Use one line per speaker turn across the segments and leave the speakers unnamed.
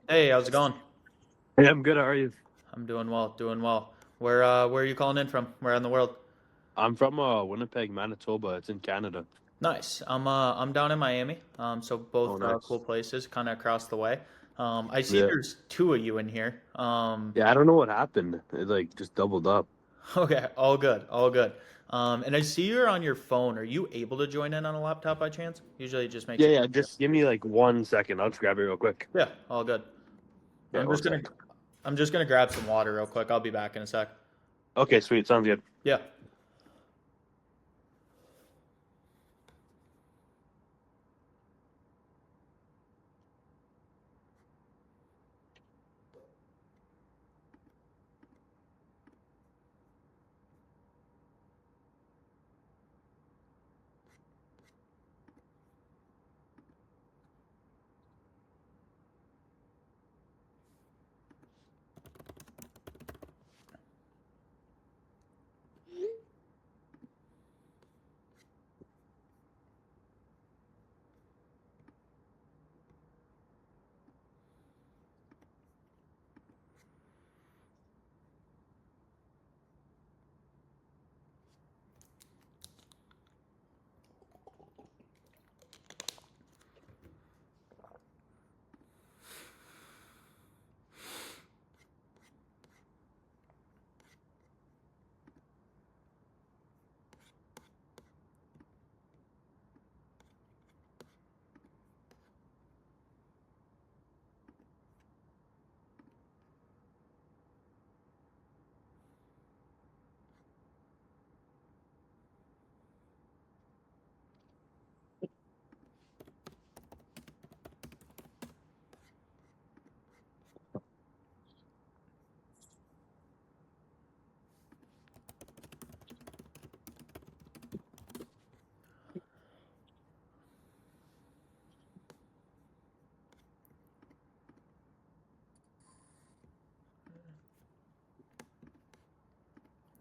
Hey, how's it going?
Hey, I'm good. How are you?
I'm doing well, doing well. Where are you calling in from? Where in the world?
I'm from Winnipeg, Manitoba. It's in Canada.
Nice. I'm down in Miami. So
Oh,
both cool
nice.
places, kind of across the way. I see
Yeah.
there's two of you in here.
Yeah, I don't know what happened. It like just doubled up.
Okay, all good, all good. And I see you're on your phone. Are you able to join in on a laptop by chance? Usually it just makes
Yeah,
it
yeah.
easier.
Just give me like 1 second. I'll just grab it real quick.
Yeah, all good.
Yeah,
I'm
one
just gonna
sec.
I'm just gonna grab some water real quick. I'll be back in a sec.
Okay, sweet. Sounds good.
Yeah.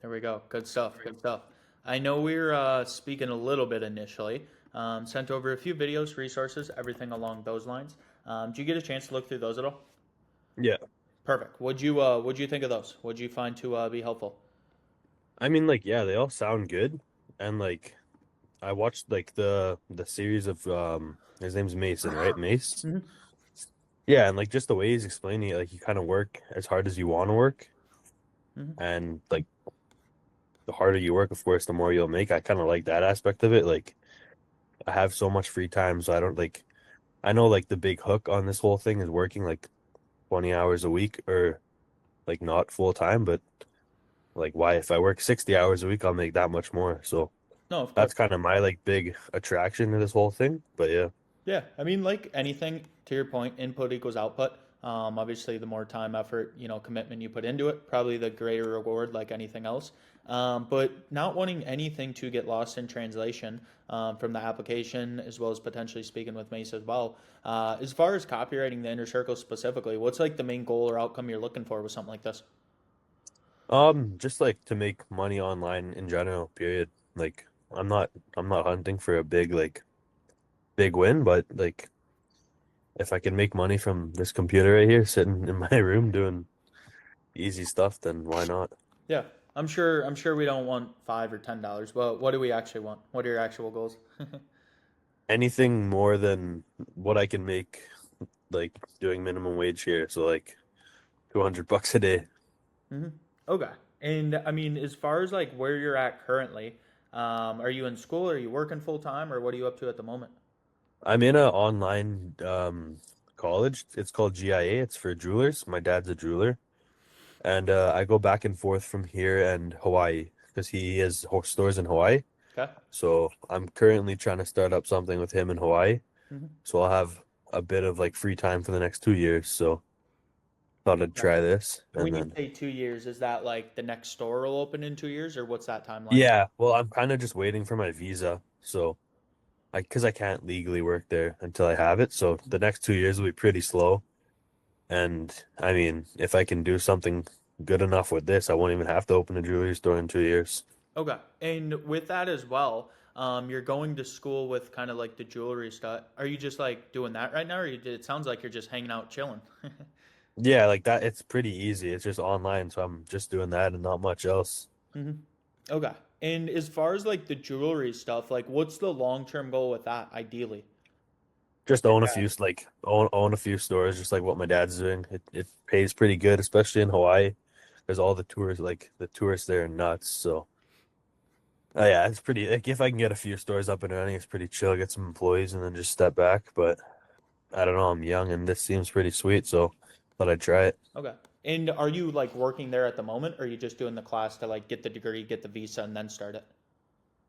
There we go. Good stuff. Good stuff. I know we were speaking a little bit initially. Sent over a few videos, resources, everything along those lines. Did you get a chance to look through those at all?
Yeah.
Perfect. What'd you think of those? What'd you find to be helpful?
I mean, like, yeah, they all sound good, and like, I watched like the series of his name's Mason, right? Mace.
Hmm.
Yeah, and like just the way he's explaining it, like you kind of work as hard as you want to work,
Hmm.
and like the harder you work, of course, the more you'll make. I kind of like that aspect of it. Like I have so much free time, so I don't like. I know like the big hook on this whole thing is working like 20 hours a week or like not full time, but like why if I work 60 hours a week, I'll make that much more. So
No, of course.
that's kind of my like big attraction to this whole thing. But yeah.
Yeah, I mean, like anything, to your point, input equals output. Obviously, the more time, effort, commitment you put into it, probably the greater reward, like anything else. But not wanting anything to get lost in translation from the application, as well as potentially speaking with Mace as well. As far as copywriting the inner circle specifically, what's like the main goal or outcome you're looking for with something like this?
Just like to make money online in general, period. Like I'm not hunting for a big win, but like if I can make money from this computer right here sitting in my room doing easy stuff, then why not?
Yeah, I'm sure we don't want $5 or $10, but what do we actually want? What are your actual goals?
Anything more than what I can make like doing minimum wage here, so like $200 a day.
Hmm. Okay. And I mean, as far as like where you're at currently, are you in school? Are you working full time, or what are you up to at the moment?
I'm in a online college. It's called GIA. It's for jewelers. My dad's a jeweler, and I go back and forth from here and Hawaii because he has stores in Hawaii.
Okay.
So I'm currently trying to start up something with him in Hawaii.
Hmm.
So I'll have a bit of like free time for the next 2 years. So thought I'd
Okay.
try this, and
When you
then
say 2 years, is that like the next store will open in 2 years, or what's that timeline?
yeah. Well, I'm kind of just waiting for my visa. So. Because I can't legally work there until I have it. So the next 2 years will be pretty slow. And I mean, if I can do something good enough with this, I won't even have to open a jewelry store in 2 years.
Okay. And with that as well, You're going to school with kind of like the jewelry stuff. Are you just like doing that right now, or it sounds like you're just hanging out chilling?
Yeah, like that. It's pretty easy. It's just online, so I'm just doing that and not much else.
hmm Okay. And as far as like the jewelry stuff, like what's the long-term goal with that, ideally?
Just own a few like own a few stores, just like what my dad's doing. It pays pretty good, especially in Hawaii. There's all the tourists, like the tourists there are nuts. So yeah, it's pretty like if I can get a few stores up and running, it's pretty chill. Get some employees and then just step back. But I don't know, I'm young and this seems pretty sweet, so thought I'd try it.
Okay. And are you like working there at the moment, or are you just doing the class to like get the degree, get the visa, and then start it?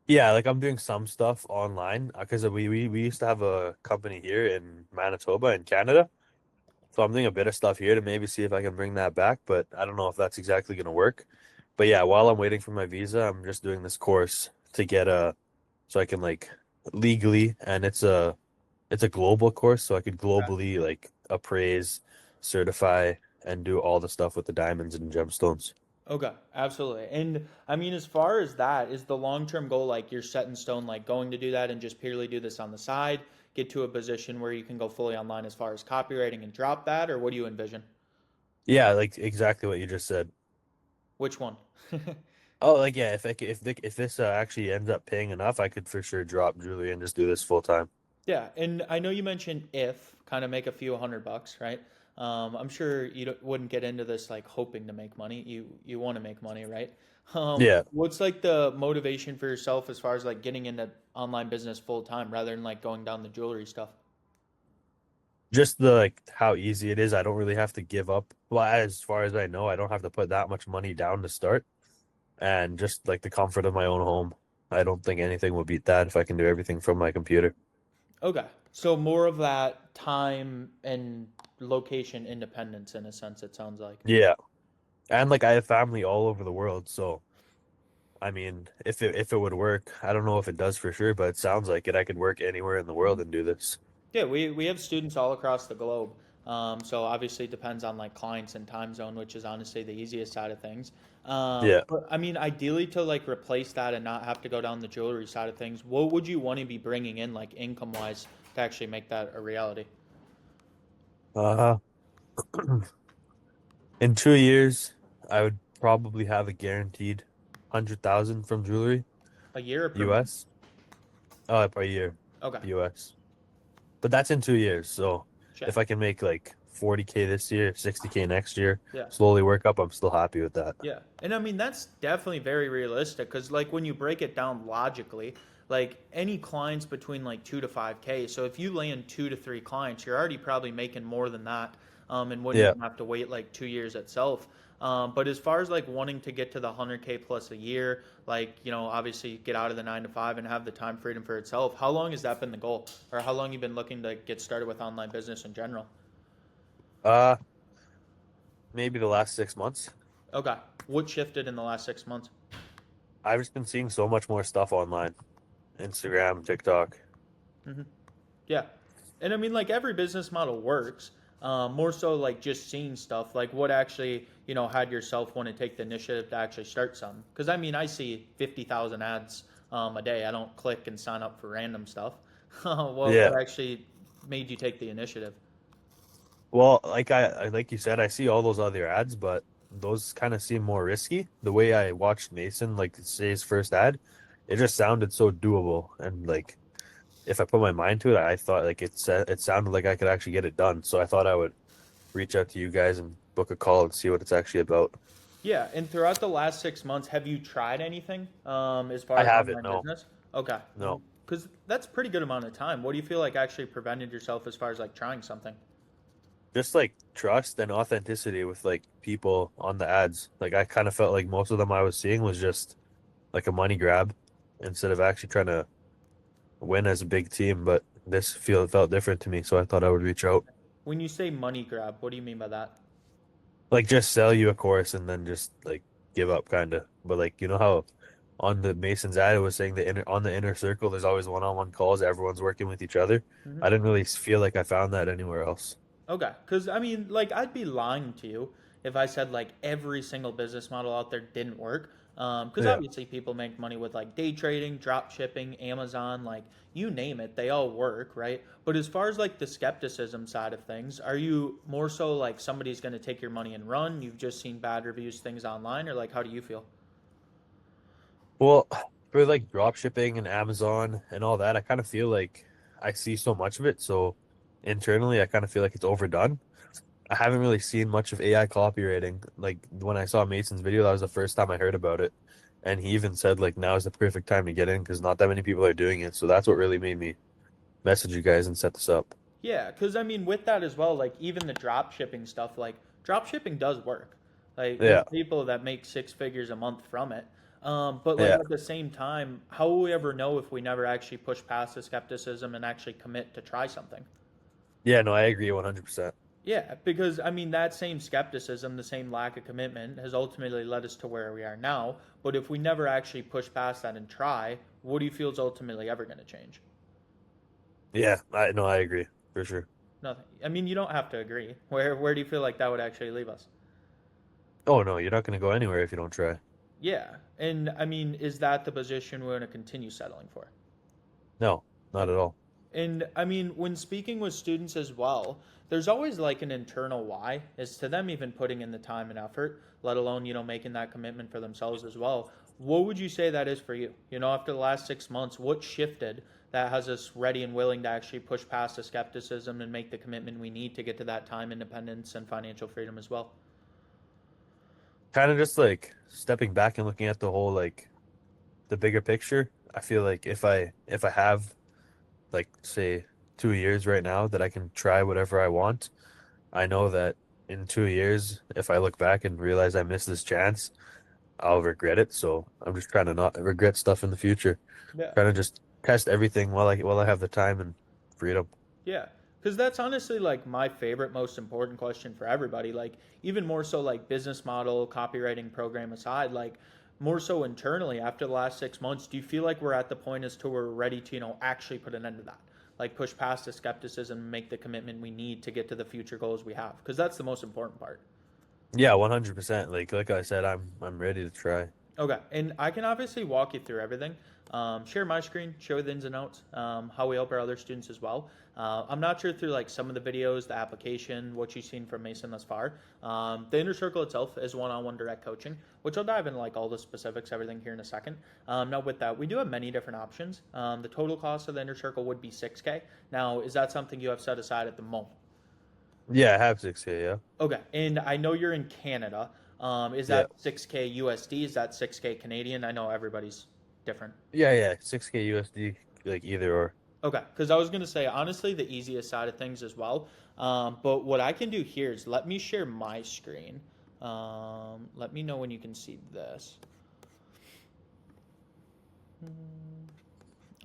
Yeah, like I'm doing some stuff online because we used to have a company here in Manitoba in Canada. So I'm doing a bit of stuff here to maybe see if I can bring that back, but I don't know if that's exactly going to work. But yeah, while I'm waiting for my visa, I'm just doing this course to get a so I can like legally, and it's a global course, so I could globally like appraise, certify, and do all the stuff with the diamonds and gemstones.
Okay, absolutely. And I mean, as far as that, is the long-term goal like you're set in stone, like going to do that and just purely do this on the side, get to a position where you can go fully online as far as copywriting and drop that, or what do you envision?
Yeah, like exactly what you just said.
Which one?
Oh, like yeah, if this actually ends up paying enough, I could for sure drop jewelry and just do this full time.
Yeah, and I know you mentioned if kind of make a few $100, right? I'm sure you wouldn't get into this like hoping to make money. You want to make money, right?
Yeah,
What's like the motivation for yourself as far as like getting into online business full time rather than like going down the jewelry stuff?
just the like how easy it is. I don't really have to give up. Well, as far as I know, I don't have to put that much money down to start, and just like the comfort of my own home. I don't think anything will beat that if I can do everything from my computer.
Okay, so more of that time and location independence in a sense. It sounds like.
Yeah, and like I have family all over the world, so I mean, if it would work, I don't know if it does for sure, but it sounds like it. I could work anywhere in the world and do this.
Yeah, we have students all across the globe. So obviously it depends on like clients and time zone, which is honestly the easiest side of things.
Yeah.
But I mean, ideally to like replace that and not have to go down the jewelry side of things, what would you want to be bringing in like income wise to actually make that a reality?
Uh, in 2 years, I would probably have a guaranteed 100,000 from jewelry,
A year or per month?
US. Oh, per year,
Okay.
US. But that's in 2 years. So
Check.
if I can make like 40K this year, 60K next year,
Yeah.
slowly work up, I'm still happy with that.
Yeah. And I mean, that's definitely very realistic because, like, when you break it down logically, like any clients between like 2 to 5K. So if you land 2 to 3 clients, you're already probably making more than that and wouldn't
Yeah.
even have to wait like 2 years itself. But as far as like wanting to get to the 100K plus a year, like, obviously get out of the 9 to 5 and have the time freedom for itself, how long has that been the goal? Or how long you been looking to get started with online business in general?
Uh, maybe the last 6 months.
Okay. What shifted in the last 6 months?
I've just been seeing so much more stuff online, Instagram, TikTok.
hmm Yeah. And I mean, like every business model works. More so like just seeing stuff, like what actually, had yourself want to take the initiative to actually start something. Because I mean, I see 50,000 ads a day. I don't click and sign up for random stuff. What
Yeah.
actually made you take the initiative?
Well, like like you said, I see all those other ads, but those kind of seem more risky. The way I watched Mason, like say his first ad, it just sounded so doable, and like if I put my mind to it, I thought like it sounded like I could actually get it done. So I thought I would reach out to you guys and book a call and see what it's actually about.
Yeah. And throughout the last 6 months, have you tried anything as far
I
as
haven't,
online
no,
business? Okay.
no.
Because that's a pretty good amount of time. What do you feel like actually prevented yourself as far as like trying something?
Just like trust and authenticity with like people on the ads. Like I kind of felt like most of them I was seeing was just like a money grab instead of actually trying to win as a big team, but this felt different to me, so I thought I would reach out.
When you say money grab, what do you mean by that?
Like just sell you a course and then just like give up kind of. But like you know how on the Mason's ad it was saying on the inner circle there's always one-on-one calls, everyone's working with each other.
hmm
I didn't really feel like I found that anywhere else.
Okay, because I mean, like, I'd be lying to you if I said like every single business model out there didn't work. Because
Yeah.
obviously people make money with like day trading, drop shipping, Amazon, like you name it, they all work, right? But as far as like the skepticism side of things, are you more so like somebody's going to take your money and run? You've just seen bad reviews, things online, or like how do you feel?
Well, for like drop shipping and Amazon and all that, I kind of feel like I see so much of it. So internally, I kind of feel like it's overdone. I haven't really seen much of AI copywriting. Like when I saw Mason's video, that was the first time I heard about it. And he even said like now is the perfect time to get in because not that many people are doing it. So that's what really made me message you guys and set this up.
Yeah, because I mean, with that as well, like even the drop shipping stuff, like drop shipping does work. Like there's
Yeah,
people that make six figures a month from it. But like
yeah,
at the same time, how will we ever know if we never actually push past the skepticism and actually commit to try something?
yeah. No, I agree 100%.
Yeah, because I mean, that same skepticism, the same lack of commitment has ultimately led us to where we are now. But if we never actually push past that and try, what do you feel is ultimately ever going to change?
Yeah, I no, I agree for sure.
Nothing. I mean, you don't have to agree. Where do you feel like that would actually leave us?
Oh no, you're not going to go anywhere if you don't try.
Yeah. And I mean, is that the position we're going to continue settling for?
No, not at all.
And I mean, when speaking with students as well, there's always like an internal why as to them even putting in the time and effort, let alone, making that commitment for themselves as well. What would you say that is for you? After the last 6 months, what shifted that has us ready and willing to actually push past the skepticism and make the commitment we need to get to that time independence and financial freedom as well?
Kind of just like stepping back and looking at the whole like the bigger picture. I feel like if I have like say 2 years right now that I can try whatever I want, I know that in 2 years, if I look back and realize I missed this chance, I'll regret it. So I'm just trying to not regret stuff in the future.
Yeah.
Trying to just test everything while I have the time and freedom.
Yeah, because that's honestly like my favorite, most important question for everybody. Like, even more so, like business model, copywriting program aside, like more so internally after the last 6 months, do you feel like we're at the point as to we're ready to, actually put an end to that? Like, push past the skepticism and make the commitment we need to get to the future goals we have? Because that's the most important part.
Yeah, 100%. Like I said, I'm ready to try.
Okay, and I can obviously walk you through everything. Share my screen, show the ins and outs, how we help our other students as well. I'm not sure through like some of the videos, the application, what you've seen from Mason thus far. The inner circle itself is one-on-one direct coaching, which I'll dive into like all the specifics, everything here in a second. Now with that, we do have many different options. The total cost of the inner circle would be 6K. Now, is that something you have set aside at the moment?
Yeah, I have 6K, yeah.
Okay, and I know you're in Canada. Is
Yeah.
that 6K USD? Is that 6K Canadian? I know everybody's different.
Yeah, yeah. 6K USD, like either or.
Okay, because I was going to say, honestly, the easiest side of things as well. But what I can do here is let me share my screen. Let me know when you can see this.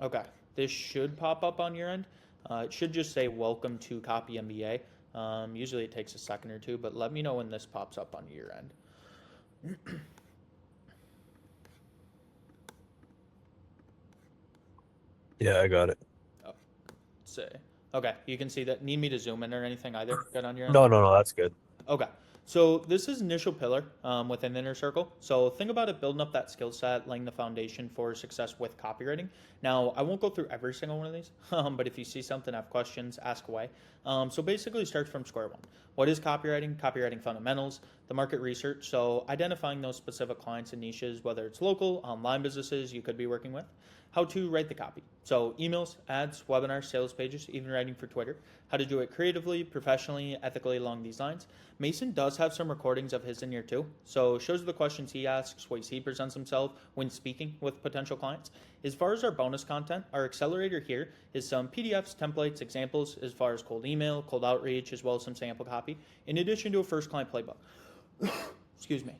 Okay, this should pop up on your end. It should just say welcome to Copy MBA. Usually it takes a second or two, but let me know when this pops up on your end.
Yeah, I got it.
Oh, say. Okay, you can see that. Need me to zoom in or anything either? Good on your end?
No, no, no, that's good.
Okay. So this is initial pillar within Inner Circle. So think about it building up that skill set, laying the foundation for success with copywriting. Now, I won't go through every single one of these, but if you see something, have questions, ask away. So basically, start from square one. What is copywriting? Copywriting fundamentals, the market research. So identifying those specific clients and niches, whether it's local, online businesses you could be working with. How to write the copy. So emails, ads, webinars, sales pages, even writing for Twitter. How to do it creatively, professionally, ethically along these lines. Mason does have some recordings of his in here too. So shows the questions he asks, ways he presents himself when speaking with potential clients. As far as our bonus content, our accelerator here is some PDFs, templates, examples as far as cold email, cold outreach, as well as some sample copy, in addition to a first client playbook. Excuse me.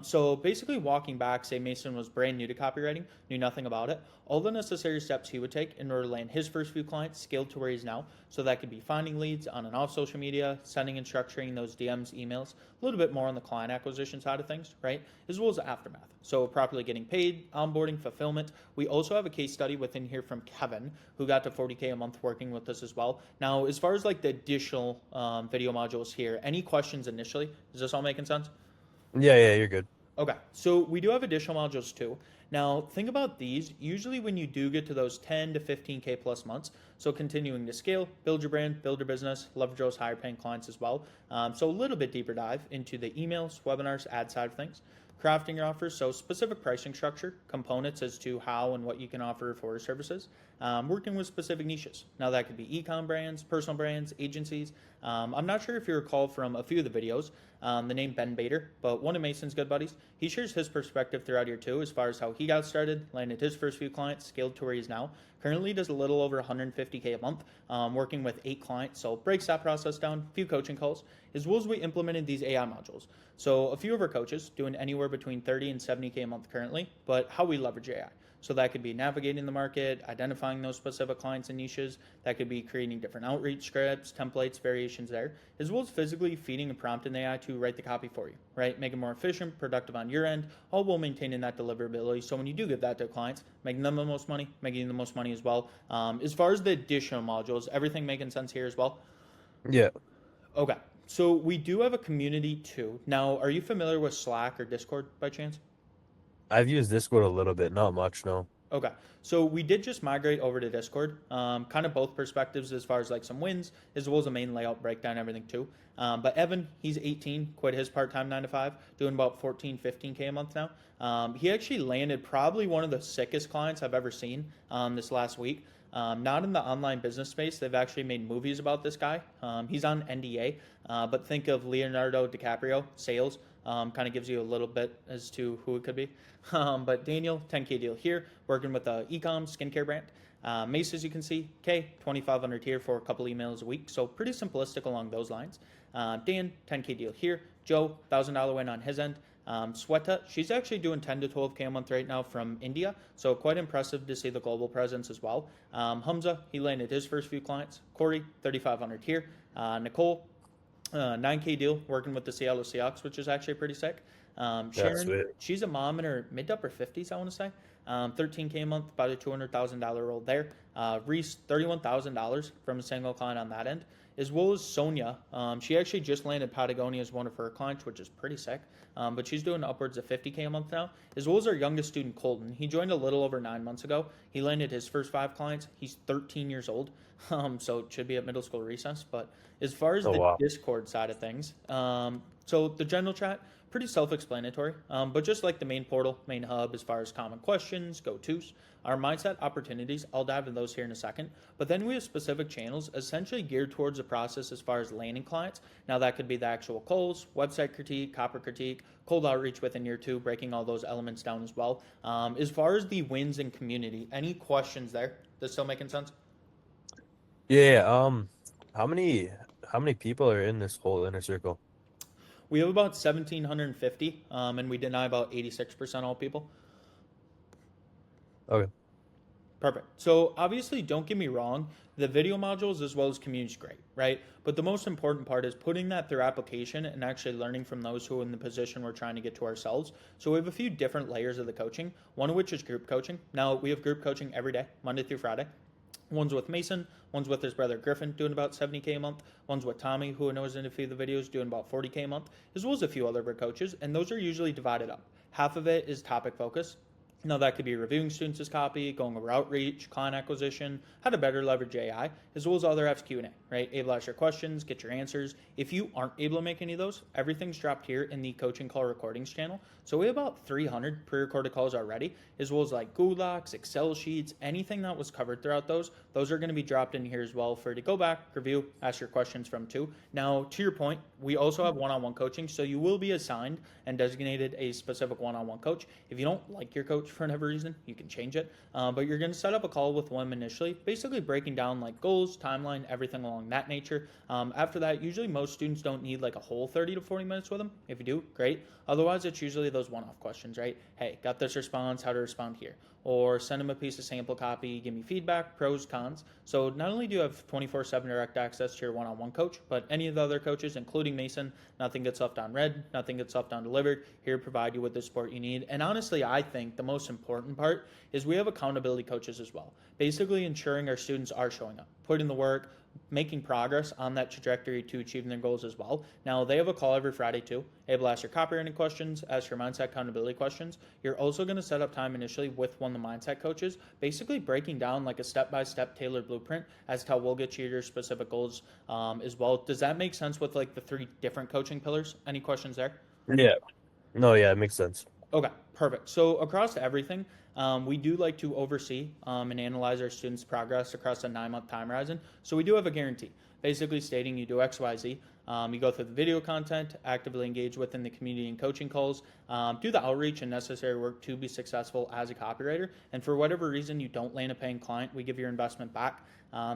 So basically, walking back, say Mason was brand new to copywriting, knew nothing about it. All the necessary steps he would take in order to land his first few clients, scaled to where he's now. So that could be finding leads on and off social media, sending and structuring those DMs, emails, a little bit more on the client acquisition side of things, right? As well as the aftermath. So properly getting paid, onboarding, fulfillment. We also have a case study within here from Kevin, who got to 40K a month working with us as well. Now, as far as like the additional video modules here, any questions initially? Is this all making sense?
Yeah, yeah, you're good.
Okay, so we do have additional modules too. Now, think about these. Usually, when you do get to those 10 to 15K plus months, so continuing to scale, build your brand, build your business, leverage those higher paying clients as well. So, a little bit deeper dive into the emails, webinars, ad side of things, crafting your offers, so specific pricing structure, components as to how and what you can offer for your services, working with specific niches. Now, that could be e-com brands, personal brands, agencies. I'm not sure if you recall from a few of the videos the name Ben Bader, but one of Mason's good buddies. He shares his perspective throughout year two as far as how he got started, landed his first few clients, scaled to where he's now. Currently does a little over 150K a month, working with 8 clients. So breaks that process down, a few coaching calls, as well as we implemented these AI modules. So a few of our coaches doing anywhere between 30 and 70K a month currently, but how we leverage AI. So that could be navigating the market, identifying those specific clients and niches. That could be creating different outreach scripts, templates, variations there, as well as physically feeding a prompt in AI to write the copy for you, right? Make it more efficient, productive on your end, all while maintaining that deliverability. So when you do give that to clients, making them the most money, making the most money as well. As far as the additional modules, everything making sense here as well?
Yeah,
Okay. So we do have a community too. Now, are you familiar with Slack or Discord by chance?
I've used Discord a little bit, not much, no.
Okay. So we did just migrate over to Discord. Kind of both perspectives as far as like some wins, as well as a main layout breakdown, everything too. But Evan, he's 18, quit his part time 9 to 5, doing about 14, 15K a month now. He actually landed probably one of the sickest clients I've ever seen this last week. Not in the online business space. They've actually made movies about this guy. He's on NDA, but think of Leonardo DiCaprio, sales. Kind of gives you a little bit as to who it could be. But Daniel, 10K deal here, working with a e-com skincare brand. Mace, as you can see, K, 2,500 here for a couple emails a week. So pretty simplistic along those lines. Dan, 10K deal here. Joe, $1,000 win on his end. Sweta, she's actually doing 10 to 12K a month right now from India. So quite impressive to see the global presence as well. Hamza, he landed his first few clients. Corey, 3,500 here. Nicole, 9K deal working with the Seattle Seahawks, which is actually pretty sick.
That's
Sharon,
sweet.
she's a mom in her mid to upper 50s, I want to say. 13K a month, about a $200,000 roll there. Reese, $31,000 from a single client on that end, as well as Sonia. She actually just landed Patagonia as one of her clients, which is pretty sick. But she's doing upwards of 50K a month now, as well as our youngest student, Colton. He joined a little over 9 months ago. He landed his first 5 clients. He's 13 years old, so it should be at middle school recess. But as far as
Oh
the
wow.
Discord side of things, so the general chat, pretty self-explanatory, but just like the main portal, main hub, as far as common questions, go-tos, our mindset opportunities, I'll dive into those here in a second. But then we have specific channels essentially geared towards the process as far as landing clients. Now that could be the actual calls, website critique, copy critique, cold outreach within year two, breaking all those elements down as well. As far as the wins in community, any questions there? This still making sense?
Yeah, how many how many people are in this whole inner circle?
We have about 1,750, and we deny about 86% all people.
Okay.
Perfect. So obviously, don't get me wrong, the video modules as well as community is great, right? But the most important part is putting that through application and actually learning from those who are in the position we're trying to get to ourselves. So we have a few different layers of the coaching, one of which is group coaching. Now we have group coaching every day, Monday through Friday. One's with Mason, one's with his brother Griffin, doing about 70K a month. One's with Tommy, who knows in a few of the videos, doing about 40K a month, as well as a few other of our coaches. And those are usually divided up. Half of it is topic focus. Now that could be reviewing students' copy, going over outreach, client acquisition, how to better leverage AI, as well as other F's Q&A, right? Able to ask your questions, get your answers. If you aren't able to make any of those, everything's dropped here in the coaching call recordings channel. So we have about 300 pre-recorded calls already, as well as like Google Docs, Excel sheets, anything that was covered throughout those. Those are going to be dropped in here as well for you to go back, review, ask your questions from too. Now, to your point, we also have one-on-one coaching, so you will be assigned and designated a specific one-on-one coach. If you don't like your coach for whatever reason, you can change it. But you're going to set up a call with them initially, basically breaking down like goals, timeline, everything along that nature. After that, usually most students don't need like a whole 30 to 40 minutes with them. If you do, great. Otherwise, it's usually those one-off questions, right? Hey, got this response, how to respond here. Or send them a piece of sample copy, give me feedback, pros, cons. So not only do you have 24/7 direct access to your one-on-one coach, but any of the other coaches, including Mason, nothing gets left on red, nothing gets left undelivered. Here to provide you with the support you need. And honestly, I think the most important part is we have accountability coaches as well. Basically ensuring our students are showing up, putting the work, making progress on that trajectory to achieving their goals as well. Now, they have a call every Friday too. Able to ask your copywriting questions, ask your mindset accountability questions. You're also going to set up time initially with one of the mindset coaches, basically breaking down like a step-by-step tailored blueprint as to how we'll get you your specific goals as well. Does that make sense with like the three different coaching pillars? Any questions there?
Yeah. No, yeah, it makes sense.
Okay, perfect. So across everything, we do like to oversee and analyze our students' progress across a 9 month time horizon. So we do have a guarantee, basically stating you do X, Y, Z. You go through the video content, actively engage within the community and coaching calls, do the outreach and necessary work to be successful as a copywriter. And for whatever reason you don't land a paying client, we give your investment back.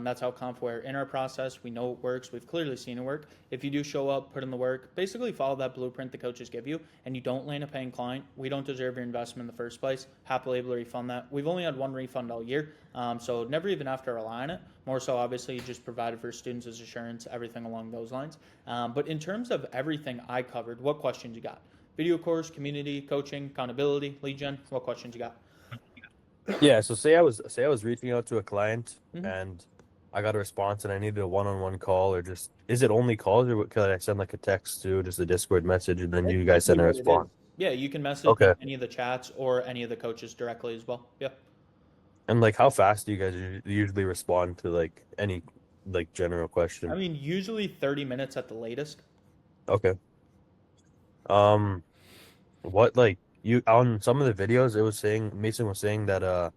That's how confident we're in our process. We know it works. We've clearly seen it work. If you do show up, put in the work, basically follow that blueprint the coaches give you, and you don't land a paying client, we don't deserve your investment in the first place. Happily able to refund that. We've only had one refund all year, so never even have to rely on it. More so, obviously, you just provided for students as assurance, everything along those lines. But in terms of everything I covered, what questions you got? Video course, community, coaching, accountability, lead gen. What questions you got?
Yeah, so say I was reaching out to a client
Mm-hmm.
and I got a response and I needed a one-on-one call or just is it only calls or could I send like a text to just a Discord message and then
That's
you guys
basically
send a
what it is.
response?
Yeah, you can message
Okay.
any of the chats or any of the coaches directly as well. Yeah.
And like how fast do you guys usually respond to like any like general
I
question?
mean, usually 30 minutes at the latest.
Okay. Um, what like you on some of the videos it was saying Mason was saying that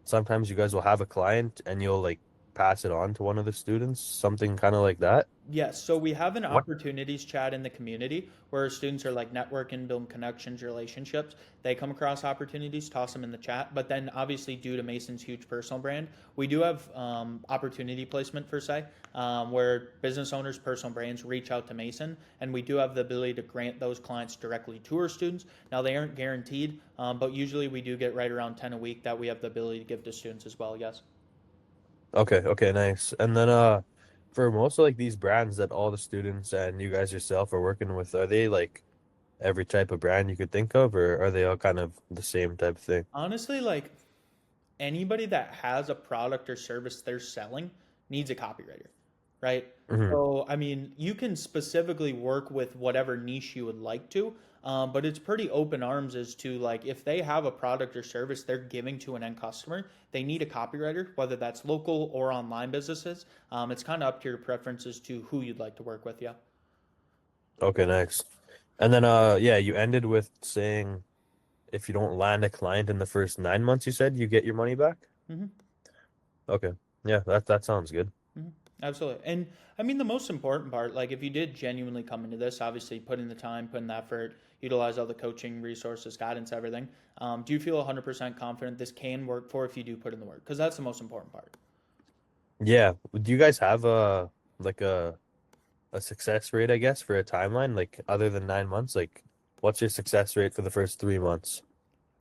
sometimes you guys will have a client and you'll like pass it on to one of the students, something kind of like that.
Yes, so we have an
What?
opportunities chat in the community where students are like networking, building connections, relationships. They come across opportunities, toss them in the chat. But then, obviously, due to Mason's huge personal brand, we do have opportunity placement per se, where business owners, personal brands reach out to Mason, and we do have the ability to grant those clients directly to our students. Now, they aren't guaranteed, but usually we do get right around 10 a week that we have the ability to give to students as well. Yes.
Okay, okay, nice. And then for most of like these brands that all the students and you guys yourself are working with, are they like every type of brand you could think of, or are they all kind of the same type of thing?
Honestly, like anybody that has a product or service they're selling needs a copywriter, right?
Hmm.
So, I mean, you can specifically work with whatever niche you would like to, but it's pretty open arms as to like if they have a product or service they're giving to an end customer, they need a copywriter, whether that's local or online businesses. It's kind of up to your preferences to who you'd like to work with. Yeah.
Okay, nice. And then yeah, you ended with saying if you don't land a client in the first 9 months, you said you get your money back?
Hmm.
Okay. Yeah, that sounds good.
Mhm. Absolutely. And I mean, the most important part, like if you did genuinely come into this, obviously put in the time, put in the effort, utilize all the coaching resources, guidance, everything. Do you feel 100% confident this can work for if you do put in the work? Because that's the most important part.
Yeah. Do you guys have a like a success rate, I guess, for a timeline, like other than 9 months? Like what's your success rate for the first 3 months?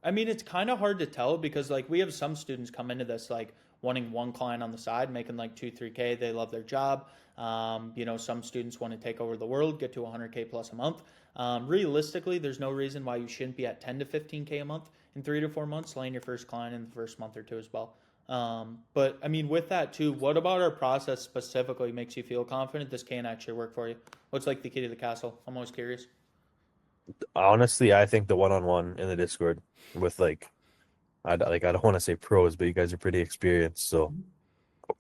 I mean, it's kind of hard to tell because like we have some students come into this like wanting one client on the side, making like 2, 3K. They love their job. Some students want to take over the world, get to 100K plus a month. Realistically, there's no reason why you shouldn't be at 10 to 15K a month in 3 to 4 months, laying your first client in the first month or two as well. But I mean, with that too, what about our process specifically makes you feel confident this can actually work for you? What's like the key to the castle? I'm always curious.
Honestly, I think the one-on-one in the Discord with like I don't want to say pros, but you guys are pretty experienced, so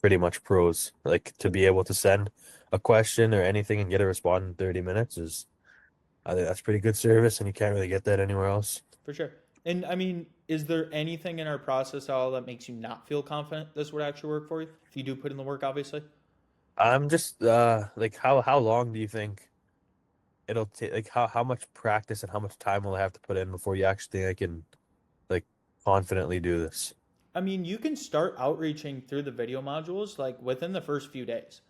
pretty much pros. Like to be able to send a question or anything and get a response in 30 minutes is I think that's pretty good service and you can't really get that anywhere else.
For sure. And I mean, is there anything in our process at all that makes you not feel confident this would actually work for you? If you do put in the work, obviously.
I'm just like how long do you think it'll take like how much practice and how much time will I have to put in before you actually think I can like confidently do this?
I mean, you can start outreaching through the video modules like within the first few days.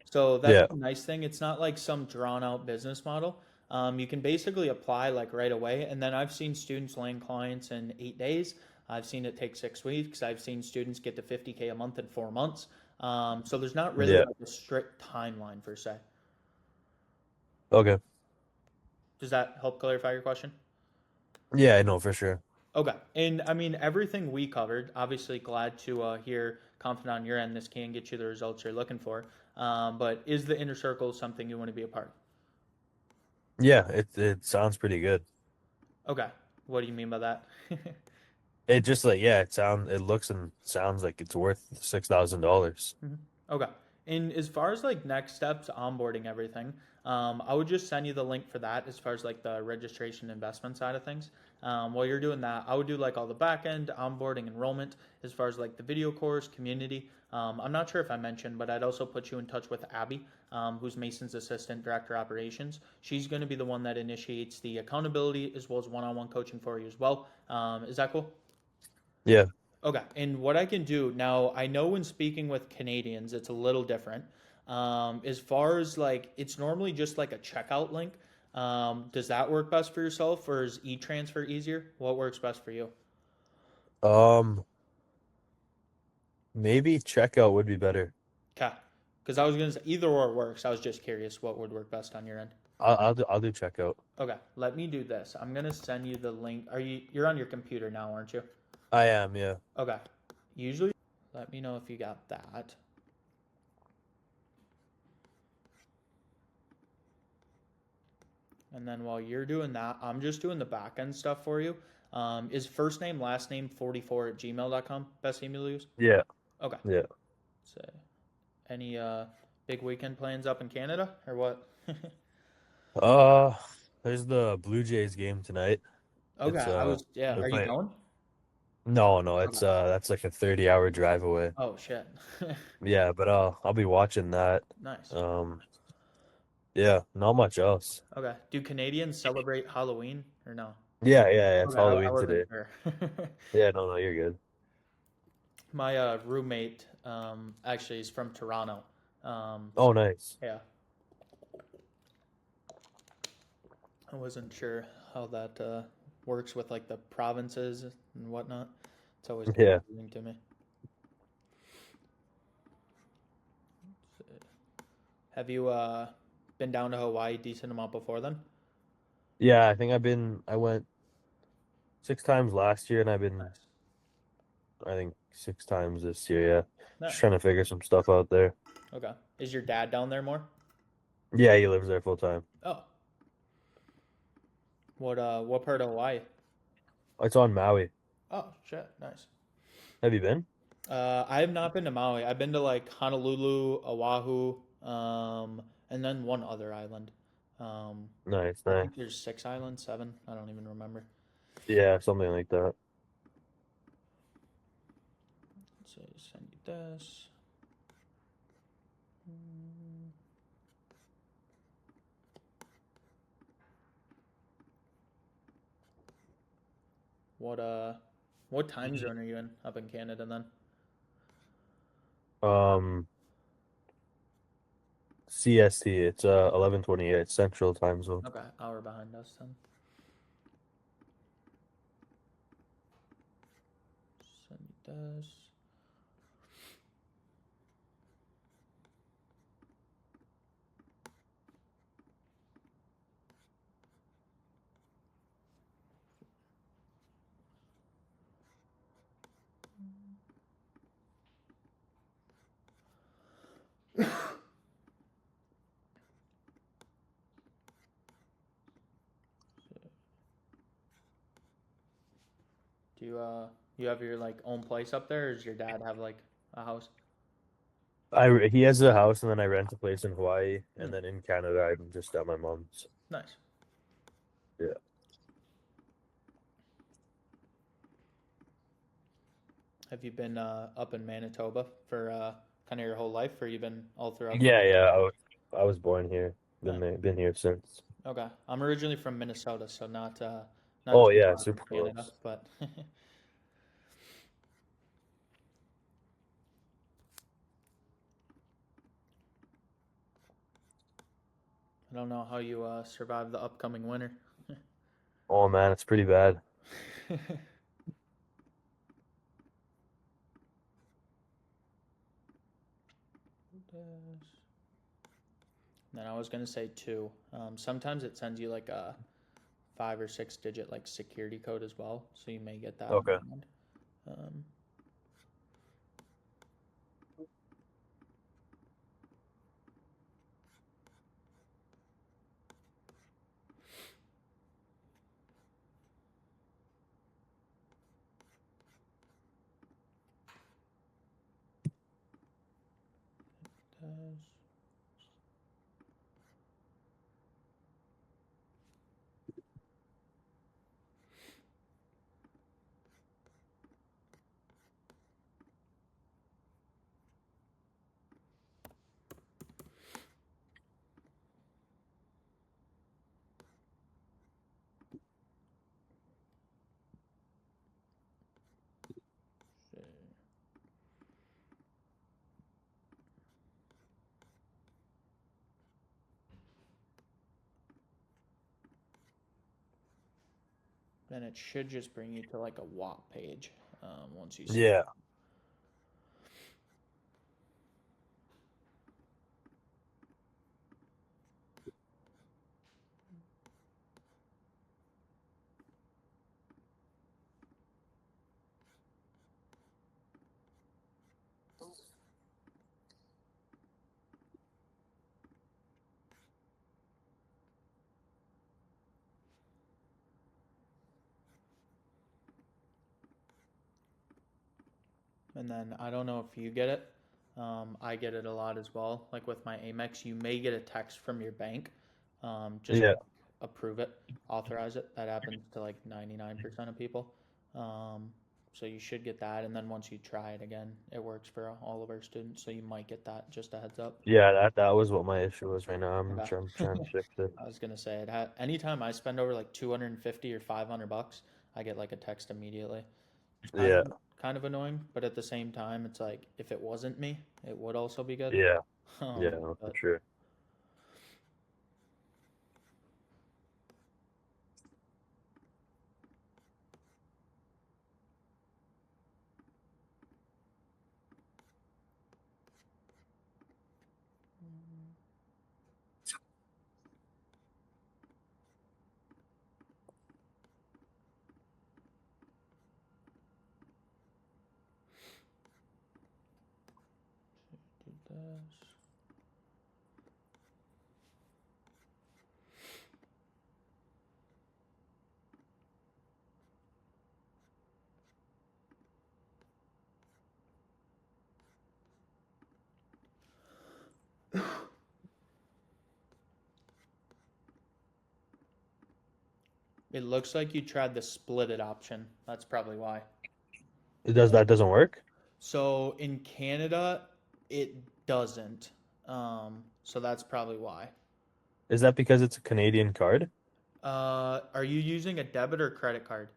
So that's
Yeah.
the nice thing. It's not like some drawn out business model. You can basically apply like right away. And then I've seen students land clients in 8 days. I've seen it take 6 weeks. I've seen students get to 50K a month in 4 months. So there's not really
Yeah.
like a strict timeline per se.
Okay.
Does that help clarify your question?
Yeah, I know for sure.
Okay. And I mean, everything we covered, obviously glad to hear confident on your end. This can get you the results you're looking for. But is the inner circle something you want to be a part
Yeah, it sounds pretty good.
of? Okay. What do you mean by that?
It just like yeah, it looks and sounds like it's worth $6,000.
Mhm. Okay. And as far as like next steps, onboarding everything, I would just send you the link for that as far as like the registration investment side of things. While you're doing that, I would do like all the back end onboarding enrollment as far as like the video course, community. I'm not sure if I mentioned, but I'd also put you in touch with Abby, who's Mason's assistant director operations. She's going to be the one that initiates the accountability as well as one-on-one coaching for you as well. Is that cool?
Yeah.
Okay, and what I can do now, I know when speaking with Canadians, it's a little different. As far as like, it's normally just like a checkout link. Does that work best for yourself, or is e-transfer easier? What works best for you?
Um, maybe checkout would be better.
Okay, because I was gonna say either or works. I was just curious what would work best on your end.
I'll do checkout.
Okay, let me do this. I'm gonna send you the link. You're on your computer now, aren't you?
I am, yeah.
Okay. Usually, let me know if you got that. And then while you're doing that, I'm just doing the back end stuff for you. Is first name, last name 44 at gmail.com best email to use?
Yeah.
Okay.
Yeah.
So, any big weekend plans up in Canada or what?
Uh, there's the Blue Jays game tonight.
Okay.
It's
Yeah.
they're
Are you
playing.
going?
No, no,
Okay.
it's that's like a 30-hour drive away.
Oh, shit.
Yeah, but I'll be watching that.
Nice.
Um, yeah, not much else.
Okay. Do Canadians celebrate Halloween or no?
Yeah, yeah, yeah, it's
Okay. I
Halloween
wasn't
today.
sure.
Yeah, no, no, you're good.
My roommate actually is from Toronto.
Oh, nice.
Yeah. I wasn't sure how that works with like the provinces and whatnot. It's always
Yeah.
confusing to me. Have you been down to Hawaii decent amount before then?
Yeah, I went 6 times last year and
Nice.
I think 6 times this year, yeah. Just
Nice.
trying to figure some stuff out there.
Okay. Is your dad down there more?
Yeah, he lives there full time.
Oh. What part of Hawaii?
It's on Maui.
Oh, shit. Nice.
Have you been?
I have not been to Maui. I've been to like Honolulu, Oahu, and then one other island. Um,
Nice,
I
nice.
think there's six islands, seven. I don't even remember.
Yeah, something like that.
So send you this. Mm, What uh, what time zone are you in up in Canada then?
Um, CST, it's 11:28 Central Time Zone.
Okay, hour behind us then. Send you this. Do you have your like own place up there, or does your dad have like a house?
He has a house and then I rent a place in Hawaii and
Hmm,
then in Canada I'm just at my mom's.
nice.
Yeah.
Have you been up in Manitoba for kind of your whole life, or you been all throughout
Yeah,
Canada?
yeah. I was born here.
Nice.
Been here since.
Okay, I'm originally from Minnesota, so not
Oh
too
yeah,
far from
super
Canada,
close.
but I don't know how you survive the upcoming winter.
Oh man, it's pretty bad. Then I was gonna say too. Sometimes it sends you like a 5 or 6 digit like security code as well, so you may get that on Okay.
your end. Um, then it should just bring you to like a WAP page once you select.
Yeah.
And then I don't know if you get it. I get it a lot as well. Like with my Amex, you may get a text from your bank, just
Yeah.
approve it, authorize it. That happens to like 99% of people. Um, so you should get that. And then once you try it again, it works for all of our students. So you might get that. Just a heads up.
Yeah, that was what my issue was right now.
Okay.
I'm trying to fix it.
I was gonna say anytime I spend over like 250 or 500 bucks, I get like a text immediately. It's
Yeah.
kind of annoying, but at the same time, it's like if it wasn't me, it would also be good.
Yeah. Yeah,
Um,
no, for
but
sure.
do this. It looks like you tried the split it option. That's probably why.
That doesn't work?
So in Canada, it doesn't. So that's probably why.
Is that because it's a Canadian card?
Are you using a debit or credit card?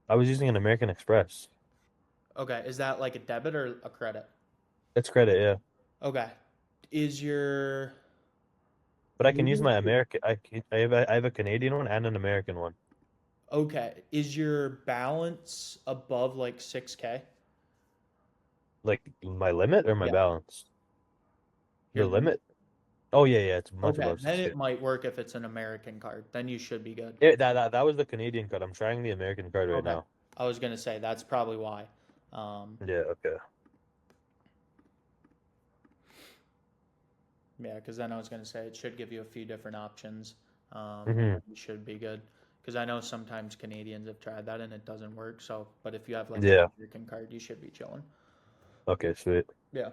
I was using an American Express.
Okay, is that like a debit or a credit?
It's credit, yeah.
Okay. Is your
But I can use
maybe
my American. I have a Canadian one and an American one.
okay, is your balance above like 6K?
Like my limit or my
Yeah,
balance?
your
The
limit.
limit? Oh yeah, yeah. It's much
Okay,
above
then
6K.
it might work if it's an American card. Then you should be good.
That was the Canadian card. I'm trying the American card right
Okay.
now.
I was gonna say that's probably why. Um,
Yeah. Okay.
yeah, because then I was gonna say it should give you a few different options.
Hmm.
You should be good. Because I know sometimes Canadians have tried that and it doesn't work. So, but if you have like an
Yeah.
American card, you should be chilling.
Okay. Sweet.
Yeah.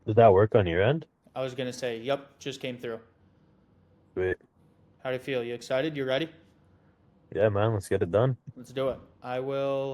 Does that work on your end?
I was gonna say, yep, just came through.
Sweet.
How do you feel? You excited? You ready?
Yeah, man. Let's get it done.
Let's do it. I will